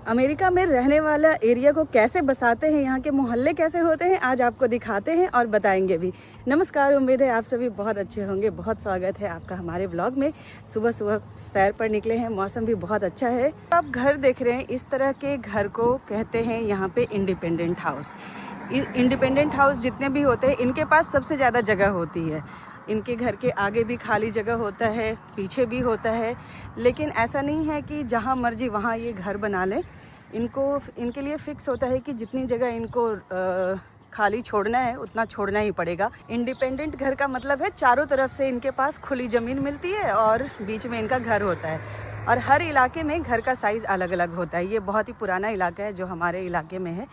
America में रहने वाला एरिया को कैसे बसाते हैं, यहाँ के मोहल्ले कैसे होते हैं, आज आपको दिखाते हैं और बताएंगे भी। नमस्कार, उम्मीद है आप सभी बहुत अच्छे होंगे। बहुत स्वागत है आपका हमारे व्लॉग में। सुबह सुबह सैर पर निकले हैं, मौसम भी बहुत अच्छा है। आप घर देख रहे हैं, इस तरह के घर को कहते हैं यहाँ पे इंडिपेंडेंट हाउस। इंडिपेंडेंट हाउस जितने भी होते हैं, इनके पास सबसे ज़्यादा जगह होती है। इनके घर के आगे भी खाली जगह होता है, पीछे भी होता है, लेकिन ऐसा नहीं है कि जहाँ मर्जी वहाँ ये घर बना लें। इनके लिए फ़िक्स होता है कि जितनी जगह इनको खाली छोड़ना है उतना छोड़ना ही पड़ेगा। इंडिपेंडेंट घर का मतलब है चारों तरफ से इनके पास खुली ज़मीन मिलती है और बीच में इनका घर होता है। और हर इलाके में घर का साइज़ अलग अलग होता है। ये बहुत ही पुराना इलाका है जो हमारे इलाके में है।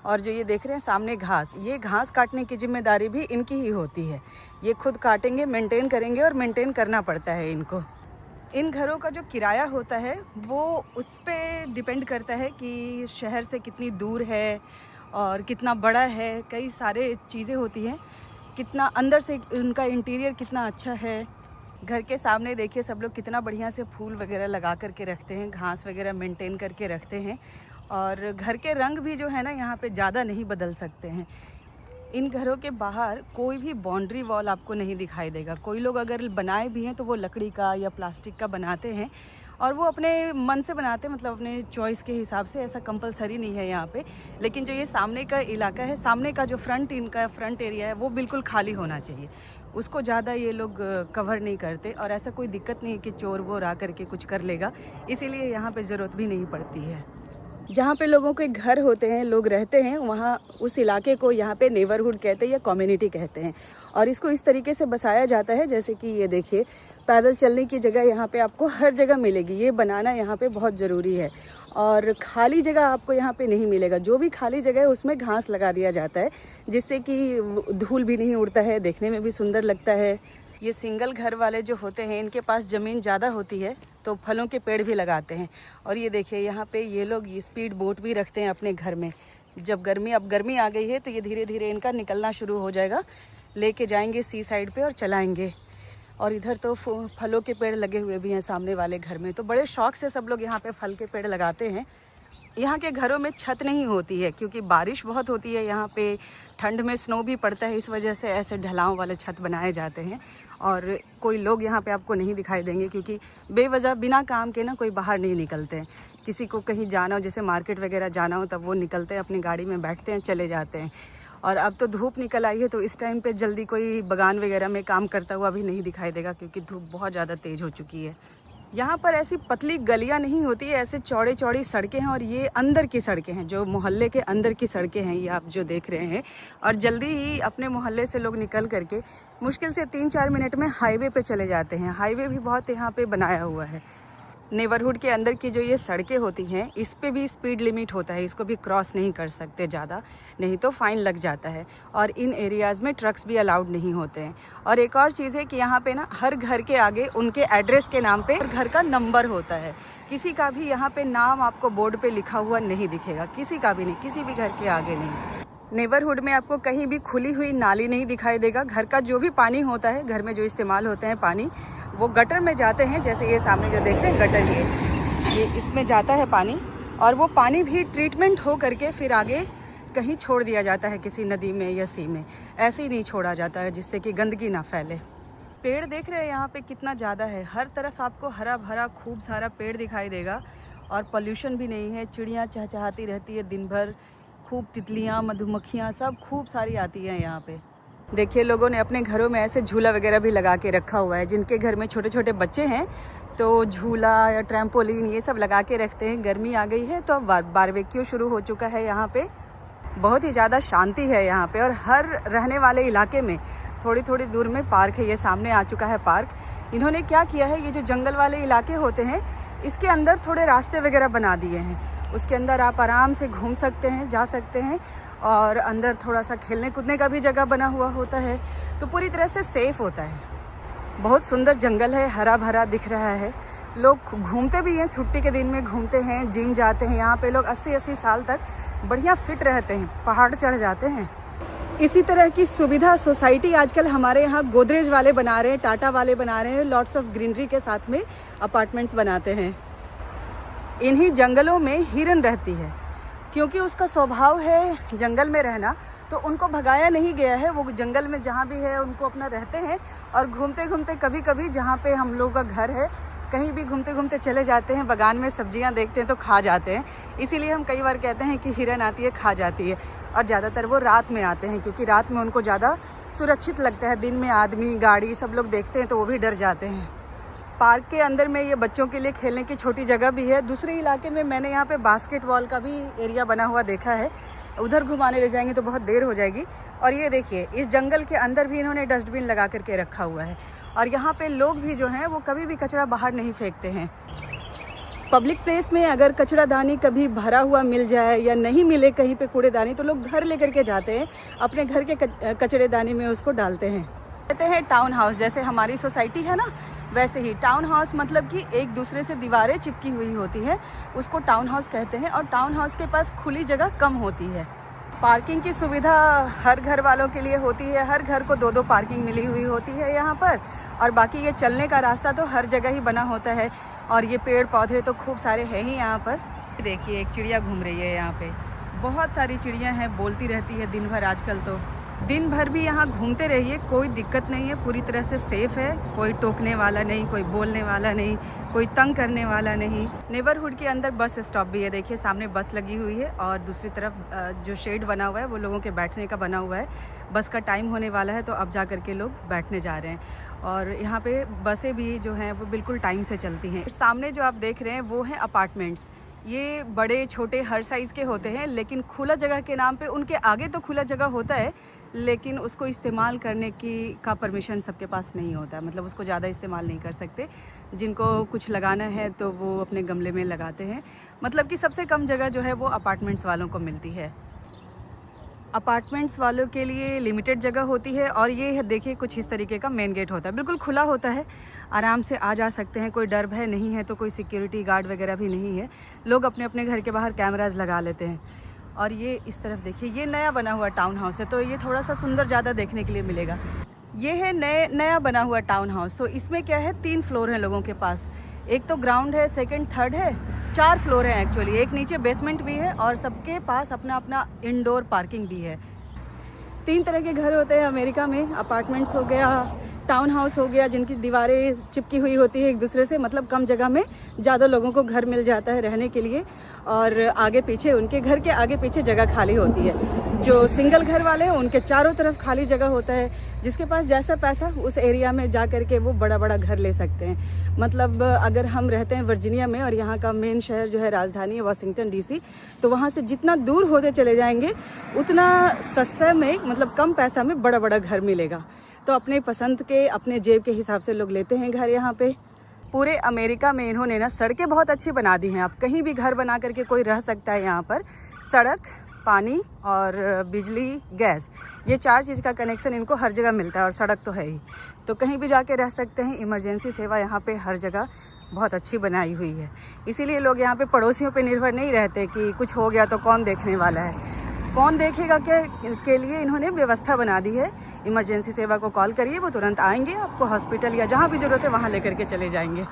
और जो ये देख रहे हैं सामने घास, ये घास काटने की जिम्मेदारी भी इनकी ही होती है। ये खुद काटेंगे, मेंटेन करेंगे और मेंटेन करना पड़ता है इनको। इन घरों का जो किराया होता है वो उस पे डिपेंड करता है कि शहर से कितनी दूर है और कितना बड़ा है। कई सारे चीज़ें होती हैं, कितना अंदर से उनका इंटीरियर कितना अच्छा है। घर के सामने देखिए सब लोग कितना बढ़िया से फूल वगैरह लगा करके रखते हैं, घास वगैरह मेंटेन करके रखते हैं। और घर के रंग भी जो है ना यहाँ पे ज़्यादा नहीं बदल सकते हैं। इन घरों के बाहर कोई भी बाउंड्री वॉल आपको नहीं दिखाई देगा। कोई लोग अगर बनाए भी हैं तो वो लकड़ी का या प्लास्टिक का बनाते हैं और वो अपने मन से बनाते हैं, मतलब अपने चॉइस के हिसाब से। ऐसा कंपलसरी नहीं है यहाँ पे। लेकिन जो ये सामने का इलाका है, सामने का जो इनका फ्रंट एरिया है वो बिल्कुल खाली होना चाहिए। उसको ज़्यादा ये लोग कवर नहीं करते और ऐसा कोई दिक्कत नहीं है कि चोर वोर आ करके कुछ कर लेगा, इसीलिए यहाँ पे ज़रूरत भी नहीं पड़ती है। जहाँ पे लोगों के घर होते हैं, लोग रहते हैं, वहाँ उस इलाके को यहाँ पे नेबरहुड कहते हैं या कम्युनिटी कहते हैं। और इसको इस तरीके से बसाया जाता है जैसे कि ये देखिए, पैदल चलने की जगह यहाँ पे आपको हर जगह मिलेगी। ये बनाना यहाँ पे बहुत ज़रूरी है। और खाली जगह आपको यहाँ पे नहीं मिलेगा। जो भी खाली जगह है उसमें घास लगा दिया जाता है, जिससे कि धूल भी नहीं उड़ता है, देखने में भी सुंदर लगता है। ये सिंगल घर वाले जो होते हैं, इनके पास ज़मीन ज़्यादा होती है तो फलों के पेड़ भी लगाते हैं। और ये देखिए यहाँ पे ये लोग स्पीड बोट भी रखते हैं अपने घर में। जब गर्मी आ गई है तो ये धीरे धीरे इनका निकलना शुरू हो जाएगा, लेके जाएंगे सी साइड पे और चलाएंगे। और इधर तो फलों के पेड़ लगे हुए भी हैं सामने वाले घर में, तो बड़े शौक से सब लोग यहाँ पे फल के पेड़ लगाते हैं। यहाँ के घरों में छत नहीं होती है क्योंकि बारिश बहुत होती है यहाँ पे, ठंड में स्नो भी पड़ता है, इस वजह से ऐसे ढलान वाले छत बनाए जाते हैं। और कोई लोग यहाँ पे आपको नहीं दिखाई देंगे क्योंकि बेवजह बिना काम के ना कोई बाहर नहीं निकलते हैं। किसी को कहीं जाना हो, जैसे मार्केट वगैरह जाना हो, तब वो निकलते हैं, अपनी गाड़ी में बैठते हैं, चले जाते हैं। और अब तो धूप निकल आई है तो इस टाइम पे जल्दी कोई बागान वगैरह में काम करता हुआ भी नहीं दिखाई देगा क्योंकि धूप बहुत ज़्यादा तेज़ हो चुकी है। यहाँ पर ऐसी पतली गलियाँ नहीं होती है, ऐसे चौड़ी चौड़ी सड़कें हैं। और ये अंदर की सड़कें हैं, जो मोहल्ले के अंदर की सड़कें हैं, ये आप जो देख रहे हैं। और जल्दी ही अपने मोहल्ले से लोग निकल करके मुश्किल से 3-4 मिनट में हाईवे पे चले जाते हैं। हाईवे भी बहुत यहाँ पे बनाया हुआ है। नेबरहुड के अंदर की जो ये सड़कें होती हैं, इस पे भी स्पीड लिमिट होता है, इसको भी क्रॉस नहीं कर सकते ज़्यादा, नहीं तो फ़ाइन लग जाता है। और इन एरियाज़ में ट्रक्स भी अलाउड नहीं होते हैं। और एक और चीज़ है कि यहाँ पे ना हर घर के आगे उनके एड्रेस के नाम पे घर का नंबर होता है। किसी का भी यहाँ पे नाम आपको बोर्ड पे लिखा हुआ नहीं दिखेगा, किसी का भी नहीं, किसी भी घर के आगे नहीं। नेबरहुड में आपको कहीं भी खुली हुई नाली नहीं दिखाई देगा। घर का जो भी पानी होता है, घर में जो इस्तेमाल होते हैं पानी, वो गटर में जाते हैं। जैसे ये सामने जो देख रहे हैं गटर, ये इसमें जाता है पानी। और वो पानी भी ट्रीटमेंट हो करके फिर आगे कहीं छोड़ दिया जाता है, किसी नदी में या सी में। ऐसे ही नहीं छोड़ा जाता है जिससे कि गंदगी ना फैले। पेड़ देख रहे हैं यहाँ पे कितना ज़्यादा है, हर तरफ आपको हरा भरा खूब सारा पेड़ दिखाई देगा। और पोल्यूशन भी नहीं है, चिड़ियाँ चहचहाती रहती है दिन भर, खूब तितलियाँ, मधुमक्खियाँ सब खूब सारी आती हैं यहाँ पे। देखिए लोगों ने अपने घरों में ऐसे झूला वगैरह भी लगा के रखा हुआ है। जिनके घर में छोटे छोटे बच्चे हैं तो झूला या ट्रैम्पोलिन ये सब लगा के रखते हैं। गर्मी आ गई है तो बारबेक्यू शुरू हो चुका है यहाँ पे। बहुत ही ज़्यादा शांति है यहाँ पे। और हर रहने वाले इलाके में थोड़ी थोड़ी दूर में पार्क है। ये सामने आ चुका है पार्क। इन्होंने क्या किया है, ये जो जंगल वाले इलाके होते हैं इसके अंदर थोड़े रास्ते वगैरह बना दिए हैं। उसके अंदर आप आराम से घूम सकते हैं, जा सकते हैं। और अंदर थोड़ा सा खेलने कूदने का भी जगह बना हुआ होता है, तो पूरी तरह से सेफ़ होता है। बहुत सुंदर जंगल है, हरा भरा दिख रहा है। लोग घूमते भी हैं, छुट्टी के दिन में घूमते हैं, जिम जाते हैं। यहाँ पे लोग 80-80 साल तक बढ़िया फिट रहते हैं, पहाड़ चढ़ जाते हैं। इसी तरह की सुविधा सोसाइटी आजकल हमारे यहाँ गोदरेज वाले बना रहे हैं, टाटा वाले बना रहे हैं, लॉट्स ऑफ ग्रीनरी के साथ में अपार्टमेंट्स बनाते हैं। इन्हीं जंगलों में हिरन रहती है। क्योंकि उसका स्वभाव है जंगल में रहना, तो उनको भगाया नहीं गया है। वो जंगल में जहाँ भी है उनको अपना रहते हैं, और घूमते घूमते कभी कभी जहाँ पे हम लोगों का घर है कहीं भी घूमते घूमते चले जाते हैं, बगान में सब्जियाँ देखते हैं तो खा जाते हैं। इसीलिए हम कई बार कहते हैं कि हिरन आती है खा जाती है। और ज़्यादातर वो रात में आते हैं, क्योंकि रात में उनको ज़्यादा सुरक्षित लगता है। दिन में आदमी गाड़ी सब लोग देखते हैं तो वो भी डर जाते हैं। पार्क के अंदर में ये बच्चों के लिए खेलने की छोटी जगह भी है। दूसरे इलाके में मैंने यहाँ पे बास्केटबॉल का भी एरिया बना हुआ देखा है। उधर घुमाने ले जाएंगे तो बहुत देर हो जाएगी। और ये देखिए, इस जंगल के अंदर भी इन्होंने डस्टबिन लगा करके रखा हुआ है। और यहाँ पे लोग भी जो हैं वो कभी भी कचरा बाहर नहीं फेंकते हैं। पब्लिक प्लेस में अगर कचरादानी कभी भरा हुआ मिल जाए या नहीं मिले कहीं पे कूड़ेदानी, तो लोग घर लेकर के जाते हैं, अपने घर के कचरेदानी में उसको डालते हैं। कहते हैं टाउन हाउस, जैसे हमारी सोसाइटी है ना, वैसे ही टाउन हाउस मतलब कि एक दूसरे से दीवारें चिपकी हुई होती है, उसको टाउन हाउस कहते हैं। और टाउन हाउस के पास खुली जगह कम होती है। पार्किंग की सुविधा हर घर वालों के लिए होती है। हर घर को 2-2 पार्किंग मिली हुई होती है यहाँ पर। और बाकी ये चलने का रास्ता तो हर जगह ही बना होता है। और ये पेड़ पौधे तो खूब सारे हैं ही यहाँ पर। देखिए, एक चिड़िया घूम रही है यहाँ पे। बहुत सारी चिड़िया हैं, बोलती रहती है दिन भर। आजकल तो दिन भर भी यहाँ घूमते रहिए, कोई दिक्कत नहीं है, पूरी तरह से सेफ़ है। कोई टोकने वाला नहीं, कोई बोलने वाला नहीं, कोई तंग करने वाला नहीं। नेबरहुड के अंदर बस स्टॉप भी है। देखिए सामने बस लगी हुई है, और दूसरी तरफ जो शेड बना हुआ है वो लोगों के बैठने का बना हुआ है। बस का टाइम होने वाला है तो अब जा कर के लोग बैठने जा रहे हैं। और यहाँ पे बसें भी जो हैं वो बिल्कुल टाइम से चलती हैं। सामने जो आप देख रहे हैं वो हैं अपार्टमेंट्स। ये बड़े छोटे हर साइज़ के होते हैं, लेकिन खुला जगह के नाम पे उनके आगे तो खुला जगह होता है, लेकिन उसको इस्तेमाल करने का परमिशन सबके पास नहीं होता। मतलब उसको ज़्यादा इस्तेमाल नहीं कर सकते। जिनको कुछ लगाना है तो वो अपने गमले में लगाते हैं। मतलब कि सबसे कम जगह जो है वो अपार्टमेंट्स वालों को मिलती है। अपार्टमेंट्स वालों के लिए लिमिटेड जगह होती है। और ये देखिए, कुछ इस तरीके का मेन गेट होता है, बिल्कुल खुला होता है, आराम से आ जा सकते हैं। कोई डर भय नहीं है, तो कोई सिक्योरिटी गार्ड वगैरह भी नहीं है। लोग अपने अपने घर के बाहर कैमराज लगा लेते हैं। और ये इस तरफ देखिए, ये नया बना हुआ टाउन हाउस है, तो ये थोड़ा सा सुंदर ज़्यादा देखने के लिए मिलेगा। ये है नया बना हुआ टाउन हाउस। तो इसमें क्या है, 3 फ्लोर हैं लोगों के पास। एक तो ग्राउंड है, सेकंड थर्ड है, 4 फ्लोर हैं एक्चुअली। एक नीचे बेसमेंट भी है, और सबके पास अपना अपना इंडोर पार्किंग भी है। 3 तरह के घर होते हैं अमेरिका में। अपार्टमेंट्स हो गया, टाउन हाउस हो गया, जिनकी दीवारें चिपकी हुई होती है एक दूसरे से। मतलब कम जगह में ज़्यादा लोगों को घर मिल जाता है रहने के लिए, और आगे पीछे उनके घर के आगे पीछे जगह खाली होती है। जो सिंगल घर वाले हैं उनके चारों तरफ खाली जगह होता है। जिसके पास जैसा पैसा, उस एरिया में जा कर के वो बड़ा बड़ा घर ले सकते हैं। मतलब अगर हम रहते हैं वर्जीनिया में, और यहाँ का मेन शहर जो है राजधानी है वाशिंगटन DC, तो वहाँ से जितना दूर होते चले जाएंगे उतना सस्ते में, मतलब कम पैसा में बड़ा बड़ा घर मिलेगा। तो अपने पसंद के, अपने जेब के हिसाब से लोग लेते हैं घर यहाँ पे। पूरे अमेरिका में इन्होंने ना सड़कें बहुत अच्छी बना दी हैं। आप कहीं भी घर बना करके कोई रह सकता है यहाँ पर। सड़क, पानी और बिजली, गैस, ये 4 चीज़ का कनेक्शन इनको हर जगह मिलता है। और सड़क तो है ही, तो कहीं भी जाके रह सकते हैं। इमरजेंसी सेवा यहाँ पे हर जगह बहुत अच्छी बनाई हुई है। इसीलिए लोग यहाँ पे पड़ोसियों पे निर्भर नहीं रहते कि कुछ हो गया तो कौन देखने वाला है, कौन देखेगा के लिए इन्होंने व्यवस्था बना दी है। इमरजेंसी सेवा को कॉल करिए, वो तुरंत आएंगे, आपको हॉस्पिटल या जहाँ भी ज़रूरत है वहाँ लेकर के चले जाएंगे।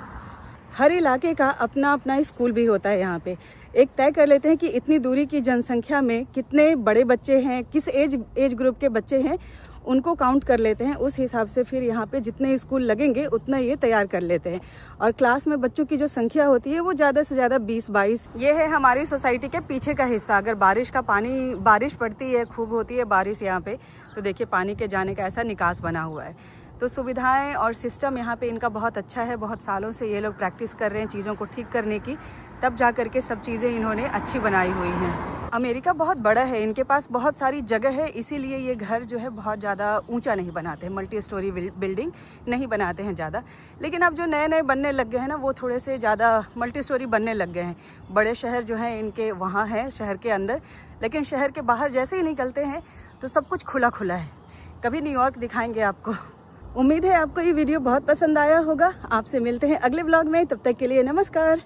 हर इलाके का अपना अपना स्कूल भी होता है यहाँ पे। एक तय कर लेते हैं कि इतनी दूरी की जनसंख्या में कितने बड़े बच्चे हैं, किस एज ग्रुप के बच्चे हैं, उनको काउंट कर लेते हैं। उस हिसाब से फिर यहाँ पे जितने स्कूल लगेंगे उतना ये तैयार कर लेते हैं। और क्लास में बच्चों की जो संख्या होती है वो ज़्यादा से ज़्यादा 20-22। ये है हमारी सोसाइटी के पीछे का हिस्सा। अगर बारिश पड़ती है, खूब होती है बारिश यहाँ पे, तो देखिए पानी के जाने का ऐसा निकास बना हुआ है। तो सुविधाएं और सिस्टम यहाँ पे इनका बहुत अच्छा है। बहुत सालों से ये लोग प्रैक्टिस कर रहे हैं चीज़ों को ठीक करने की, तब जा कर के सब चीज़ें इन्होंने अच्छी बनाई हुई हैं। अमेरिका बहुत बड़ा है, इनके पास बहुत सारी जगह है, इसीलिए ये घर जो है बहुत ज़्यादा ऊंचा नहीं बनाते हैं, मल्टी स्टोरी बिल्डिंग नहीं बनाते हैं ज़्यादा। लेकिन अब जो नए नए बनने लग गए हैं ना, वो थोड़े से ज़्यादा मल्टी स्टोरी बनने लग गए हैं। बड़े शहर जो हैं इनके वहाँ हैं, शहर के अंदर, लेकिन शहर के बाहर जैसे ही निकलते हैं तो सब कुछ खुला खुला है। कभी न्यूयॉर्क दिखाएंगे आपको। उम्मीद है आपको ये वीडियो बहुत पसंद आया होगा। आपसे मिलते हैं अगले व्लॉग में, तब तक के लिए नमस्कार।